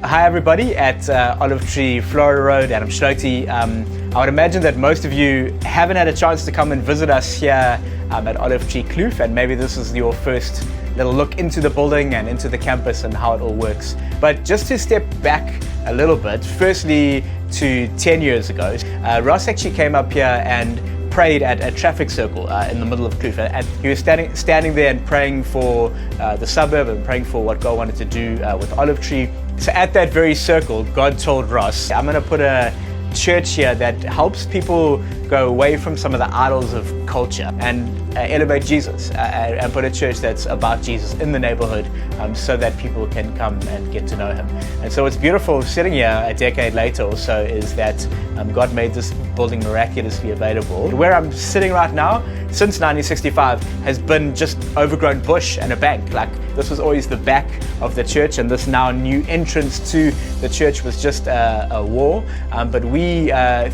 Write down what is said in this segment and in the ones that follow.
Hi everybody at Olive Tree, Florida Road at Umdloti. I would imagine that most of you haven't had a chance to come and visit us here at Olive Tree Kloof, and maybe this is your first little look into the building and into the campus and how it all works. But just to step back a little bit, firstly to 10 years ago, Ross actually came up here and prayed at a traffic circle in the middle of Kloof. He was standing there and praying for the suburb and praying for what God wanted to do with Olive Tree. So at that very circle, God told Ross, I'm going to put a church here that helps people go away from some of the idols of culture and elevate Jesus and put a church that's about Jesus in the neighborhood so that people can come and get to know him. And so what's beautiful sitting here a decade later or so is that God made this building miraculously available. Where I'm sitting right now, since 1965, has been just overgrown bush and a bank. Like, this was always the back of the church, and this now new entrance to the church was just a wall. But we,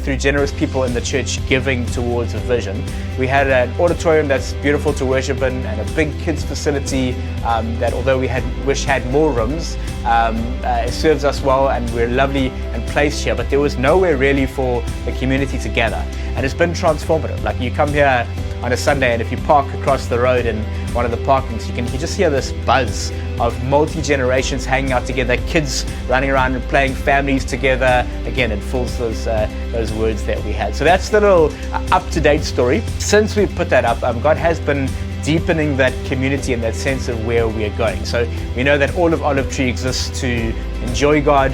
through generous people in the church giving towards a vision, we had an auditorium that's beautiful to worship in and a big kids facility that, although we wish had more rooms, it serves us well and we're lovely and placed here, but there was nowhere really for the community to gather. And it's been transformative. Like, you come here on a Sunday, and if you park across the road in one of the parkings, you just hear this buzz of multi-generations hanging out together, kids running around and playing, families together. Again, it fills those words that we had. So that's the little up-to-date story. Since we put that up, God has been deepening that community and that sense of where we are going. So we know that all of Olive Tree exists to enjoy God,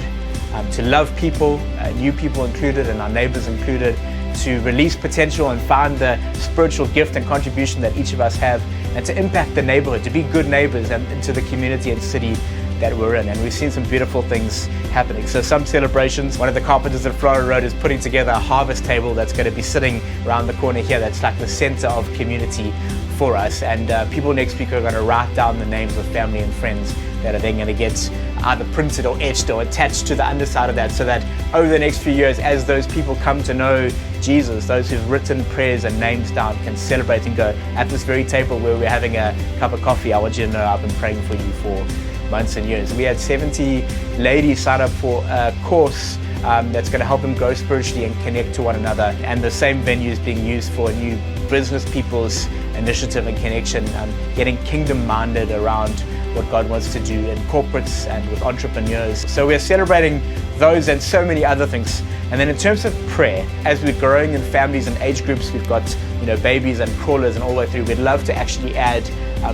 to love people, new people included and our neighbors included, to release potential and find the spiritual gift and contribution that each of us have, and to impact the neighborhood, to be good neighbors and into the community and city that we're in. And we've seen some beautiful things happening. So some celebrations, one of the carpenters at Florida Road is putting together a harvest table that's going to be sitting around the corner here. That's like the center of community for us. And people next week are going to write down the names of family and friends that are then going to get either printed or etched or attached to the underside of that, so that over the next few years, as those people come to know Jesus, those who've written prayers and names down can celebrate and go, at this very table where we're having a cup of coffee, I want you to know I've been praying for you for months and years. We had 70 ladies sign up for a course that's going to help them grow spiritually and connect to one another. And the same venue is being used for a new business people's initiative and connection, getting kingdom-minded around what God wants to do in corporates and with entrepreneurs. So we're celebrating those and so many other things. And then in terms of prayer, as we're growing in families and age groups, we've got babies and crawlers and all the way through, we'd love to actually add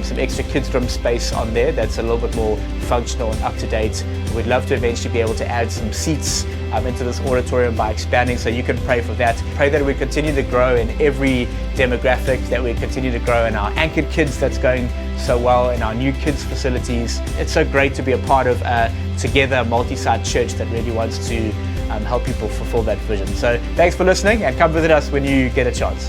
some extra kids room space on there that's a little bit more functional and up to date. We'd love to eventually be able to add some seats into this auditorium by expanding, so you can pray for that. Pray that we continue to grow in every demographic, that we continue to grow in our anchored kids that's going so well, in our new kids facilities. It's so great to be a part of a together multi-site church that really wants to help people fulfill that vision. So thanks for listening, and come visit us when you get a chance.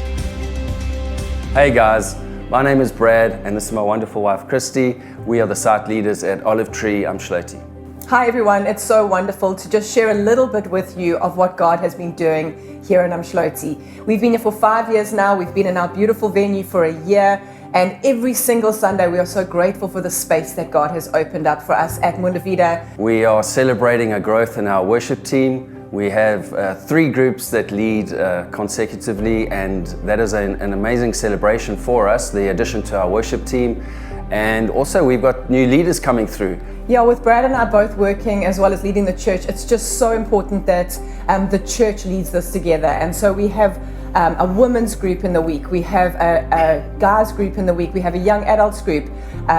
Hey guys, my name is Brad and this is my wonderful wife Christy. We are the site leaders at Olive Tree Umdloti. Hi everyone, it's so wonderful to just share a little bit with you of what God has been doing here in Umdloti. We've been here for 5 years now. We've been in our beautiful venue for a year, and every single Sunday we are so grateful for the space that God has opened up for us at Umdloti. We are celebrating a growth in our worship team. We have 3 groups that lead consecutively, and that is an amazing celebration for us, the addition to our worship team. And also we've got new leaders coming through. Yeah, with Brad and I both working as well as leading the church, it's just so important that the church leads this together. And so we have a women's group in the week, we have a guys group in the week, we have a young adults group,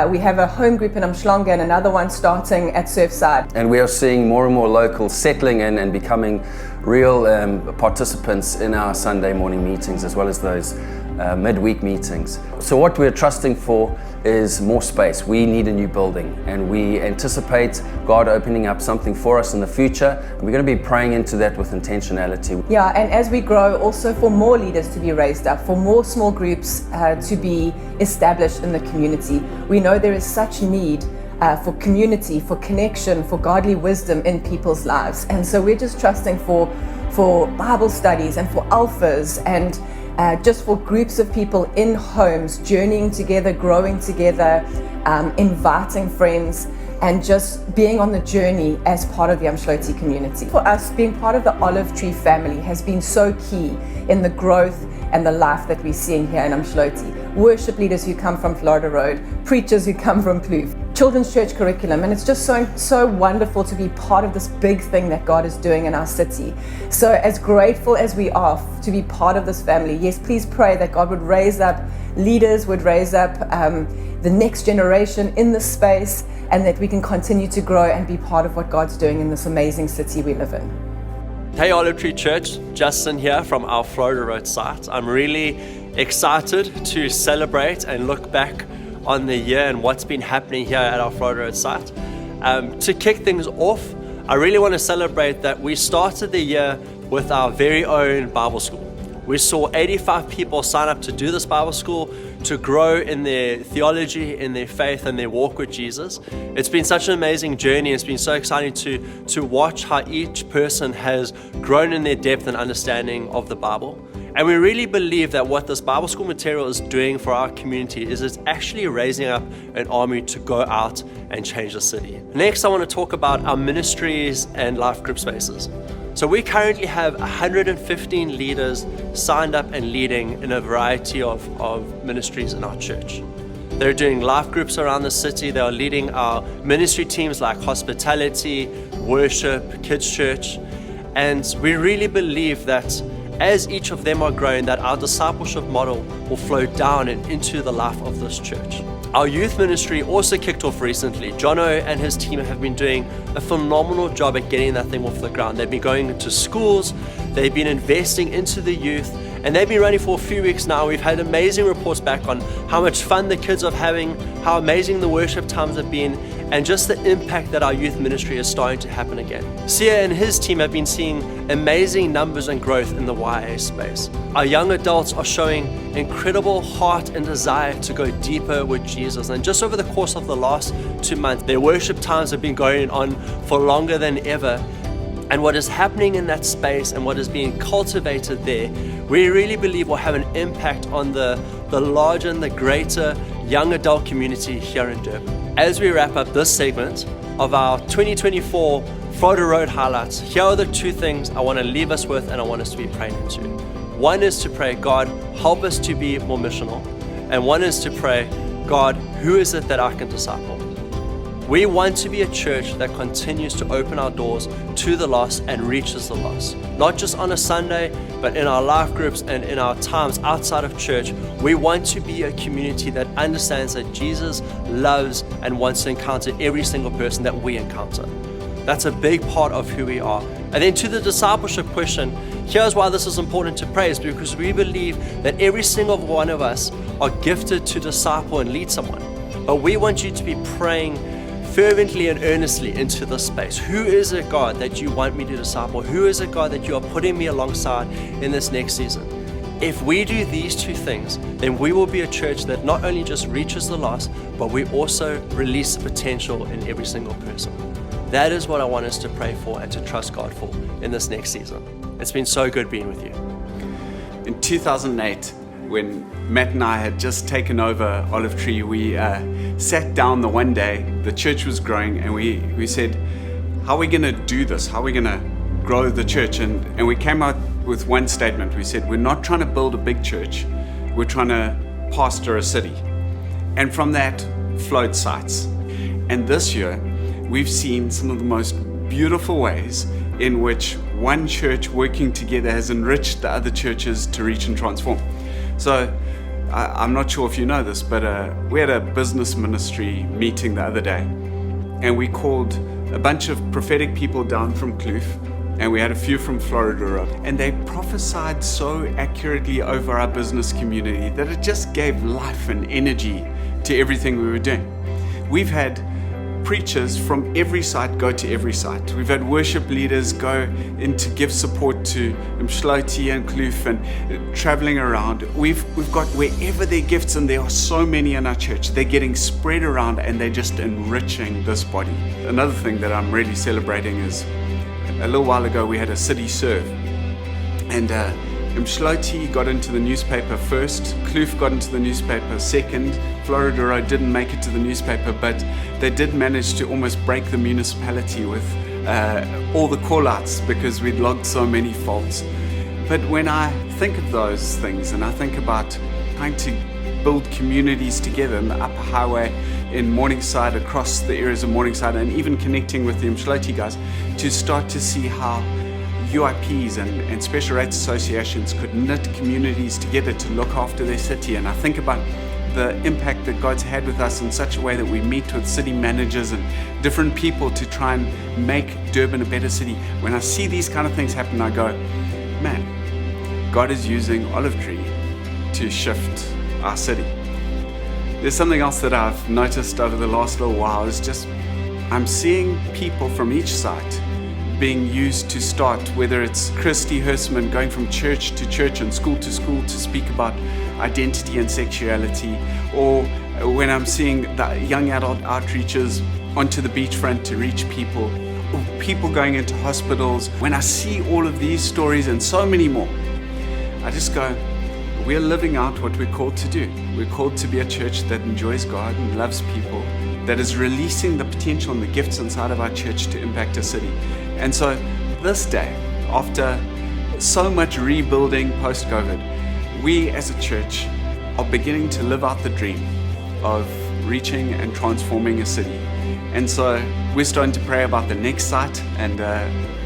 we have a home group in Umhlanga and another one starting at Surfside. And we are seeing more and more locals settling in and becoming real participants in our Sunday morning meetings as well as those midweek meetings. So what we're trusting for is more space. We need a new building, and we anticipate God opening up something for us in the future, and we're going to be praying into that with intentionality. Yeah, and as we grow, also for more leaders to be raised up, for more small groups to be established in the community. We know there is such need for community, for connection, for godly wisdom in people's lives. And so we're just trusting for Bible studies and for alphas and just for groups of people in homes, journeying together, growing together, inviting friends. and just being on the journey as part of the Umdloti community. For us, being part of the Olive Tree family has been so key in the growth and the life that we're seeing here in Umdloti. Worship leaders who come from Florida Road, preachers who come from Kloof, children's church curriculum, and it's just so wonderful to be part of this big thing that God is doing in our city. So as grateful as we are to be part of this family, yes, please pray that God would raise up leaders, would raise up the next generation in this space, and that we can continue to grow and be part of what God's doing in this amazing city we live in. Hey Olive Tree Church, Justin here from our Florida Road site. I'm really excited to celebrate and look back on the year and what's been happening here at our Florida Road site. To kick things off, I really want to celebrate that we started the year with our very own Bible school. We saw 85 people sign up to do this Bible school, to grow in their theology, in their faith, and their walk with Jesus. It's been such an amazing journey. It's been so exciting to watch how each person has grown in their depth and understanding of the Bible. And we really believe that what this Bible school material is doing for our community is it's actually raising up an army to go out and change the city. Next, I want to talk about our ministries and life group spaces. So we currently have 115 leaders signed up and leading in a variety of ministries in our church. They're doing life groups around the city. They are leading our ministry teams like hospitality, worship, kids church. And we really believe that as each of them are growing, that our discipleship model will flow down and into the life of this church. Our youth ministry also kicked off recently. Jono and his team have been doing a phenomenal job at getting that thing off the ground. They've been going into schools, they've been investing into the youth, and they've been running for a few weeks now. We've had amazing reports back on how much fun the kids are having, how amazing the worship times have been, and just the impact that our youth ministry is starting to happen again. Sia and his team have been seeing amazing numbers and growth in the YA space. Our young adults are showing incredible heart and desire to go deeper with Jesus. And just over the course of the last 2 months, their worship times have been going on for longer than ever. And what is happening in that space and what is being cultivated there, we really believe will have an impact on the larger and the greater young adult community here in Durban. As we wrap up this segment of our 2024 Florida Road highlights, here are the 2 things I want to leave us with and I want us to be praying into. One is to pray, God, help us to be more missional. And one is to pray, God, who is it that I can disciple? We want to be a church that continues to open our doors to the lost and reaches the lost. Not just on a Sunday, but in our life groups and in our times outside of church. We want to be a community that understands that Jesus loves and wants to encounter every single person that we encounter. That's a big part of who we are. And then to the discipleship question, here's why this is important to pray, is because we believe that every single one of us are gifted to disciple and lead someone. But we want you to be praying fervently and earnestly into this space. Who is it, God, that you want me to disciple? Who is it, God, that you are putting me alongside in this next season? If we do these 2 things, then we will be a church that not only just reaches the lost, but we also release the potential in every single person. That is what I want us to pray for and to trust God for in this next season. It's been so good being with you. In 2008, when Matt and I had just taken over Olive Tree, we sat down the one day, the church was growing, and we said, how are we going to do this? How are we going to grow the church? And we came out with one statement. We said, we're not trying to build a big church, we're trying to pastor a city. And from that flowed sites. And this year, we've seen some of the most beautiful ways in which one church working together has enriched the other churches to reach and transform. So I'm not sure if you know this, but we had a business ministry meeting the other day, and we called a bunch of prophetic people down from Kloof, and we had a few from Florida Road, and they prophesied so accurately over our business community that it just gave life and energy to everything we were doing. We've had preachers from every site go to every site. We've had worship leaders go in to give support to Umdloti and Kloof and traveling around. We've got wherever their gifts, and there are so many in our church, they're getting spread around and they're just enriching this body. Another thing that I'm really celebrating is a little while ago we had a city serve, and Umdloti got into the newspaper first, Kloof got into the newspaper second, Florida Road didn't make it to the newspaper, but they did manage to almost break the municipality with all the call-outs because we'd logged so many faults. But when I think of those things and I think about trying to build communities together in the Upper Highway in Morningside, across the areas of Morningside, and even connecting with the Umdloti guys to start to see how UIPs and special rates associations could knit communities together to look after their city. And I think about the impact that God's had with us in such a way that we meet with city managers and different people to try and make Durban a better city. When I see these kind of things happen, I go, man, God is using Olive Tree to shift our city. There's something else that I've noticed over the last little while is just I'm seeing people from each site being used to start, whether it's Christy Hurstman going from church to church and school to school to speak about identity and sexuality, or when I'm seeing the young adult outreaches onto the beachfront to reach people, or people going into hospitals. When I see all of these stories and so many more, I just go, we're living out what we're called to do. We're called to be a church that enjoys God and loves people, that is releasing the potential and the gifts inside of our church to impact a city. And so this day, after so much rebuilding post-COVID, we as a church are beginning to live out the dream of reaching and transforming a city. And so we're starting to pray about the next site, and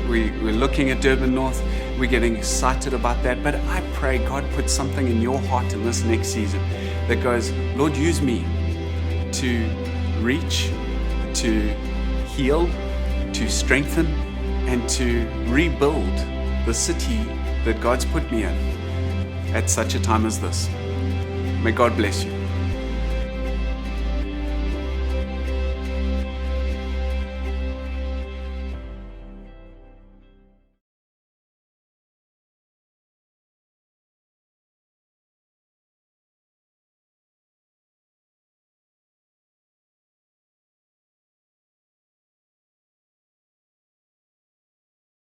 we're looking at Durban North. We're getting excited about that. But I pray God puts something in your heart in this next season that goes, Lord, use me to reach, to heal, to strengthen, and to rebuild the city that God's put me in at such a time as this. May God bless you.